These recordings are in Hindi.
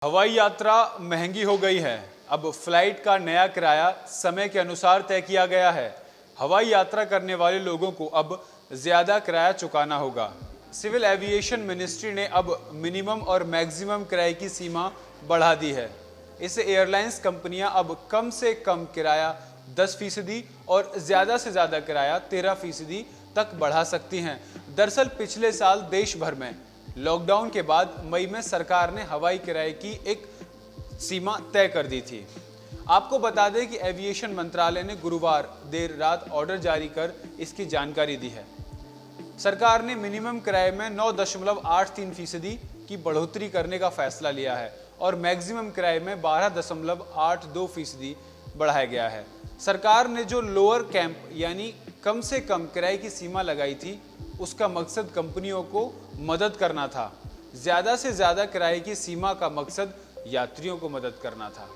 हवाई यात्रा महंगी हो गई है। अब फ्लाइट का नया किराया समय के अनुसार तय किया गया है। हवाई यात्रा करने वाले लोगों को अब ज्यादा किराया चुकाना होगा। सिविल एविएशन मिनिस्ट्री ने अब मिनिमम और मैक्सिमम किराए की सीमा बढ़ा दी है। इससे एयरलाइंस कंपनियां अब कम से कम किराया 10% और ज्यादा से ज्यादा किराया 13% तक बढ़ा सकती हैं। दरअसल पिछले साल देश भर में लॉकडाउन के बाद मई में सरकार ने हवाई किराए की एक सीमा तय कर दी थी। आपको बता दें कि एविएशन मंत्रालय ने गुरुवार देर रात ऑर्डर जारी कर इसकी जानकारी दी है। सरकार ने मिनिमम किराए में 9.83% की बढ़ोतरी करने का फैसला लिया है और मैक्सिमम किराए में 12.82% बढ़ाया गया है। सरकार ने जो लोअर कैंप यानी कम से कम किराए की सीमा लगाई थी, उसका मकसद कंपनियों को मदद करना था। ज्यादा से ज्यादा किराए की सीमा का मकसद यात्रियों को मदद करना था।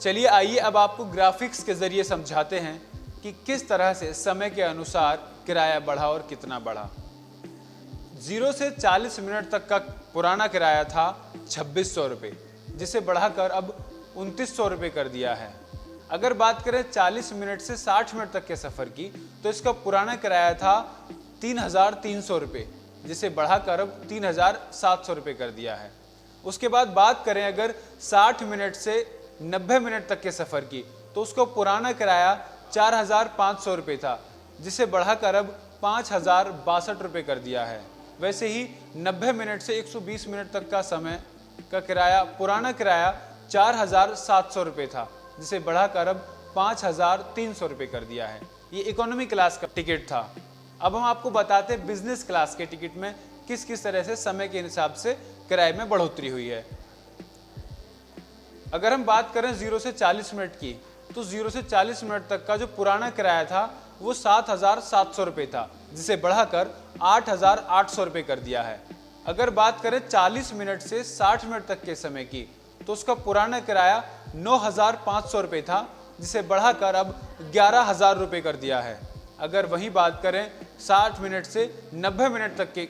चलिए आइए अब आपको ग्राफिक्स के जरिए समझाते हैं कि किस तरह से समय के अनुसार किराया बढ़ा और कितना बढ़ा। 0 से 40 मिनट तक का पुराना किराया था 2600 रुपये, जिसे बढ़ाकर अब 2900 रुपये कर दिया है। अगर बात करें 40 मिनट से 60 मिनट तक के सफर की, तो इसका पुराना किराया था 3300 रुपये, जिसे बढ़ाकर अब 3700 रुपये कर दिया है। उसके बाद बात करें अगर 60 मिनट से 90 मिनट तक के सफर की, तो उसका पुराना किराया 4500 रुपये था, जिसे बढ़ाकर अब 5062 रुपये कर दिया है। वैसे ही 90 मिनट से 120 मिनट तक का समय का किराया पुराना किराया 4700 रुपये था, जिसे बढ़ाकर अब 5300 रुपये कर दिया है। ये इकोनॉमी क्लास का टिकट था। अब हम आपको बताते हैं बिजनेस क्लास के टिकट में किस किस तरह से समय के हिसाब से किराए में बढ़ोतरी हुई है। अगर हम बात करें 0 से 40 मिनट की, तो 0 से 40 मिनट तक का जो पुराना किराया था वो 7700 रुपये था, जिसे बढ़ाकर 8800 रुपये कर दिया है। अगर बात करें 40 मिनट से 60 मिनट तक के समय की, तो उसका पुराना किराया 9500 रुपये था, जिसे बढ़ाकर अब 11000 रुपये कर दिया है। अगर वही बात करें 60 मिनट से 90 मिनट तक के,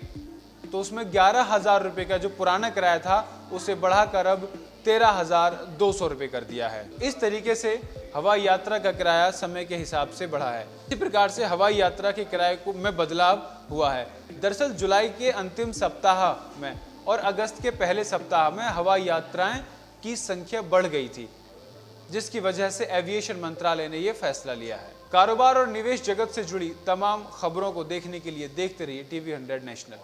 तो उसमें 11000 रुपये का जो पुराना किराया था उसे बढ़ाकर अब 13200 रुपये कर दिया है। इस तरीके से हवाई यात्रा का किराया समय के हिसाब से बढ़ा है। इसी प्रकार से हवाई यात्रा के किराए में बदलाव हुआ है। दरअसल जुलाई के अंतिम सप्ताह में और अगस्त के पहले सप्ताह में हवाई यात्राएं की संख्या बढ़ गई थी, जिसकी वजह से एविएशन मंत्रालय ने यह फैसला लिया है। कारोबार और निवेश जगत से जुड़ी तमाम खबरों को देखने के लिए देखते रहिए TV 100 नेशनल।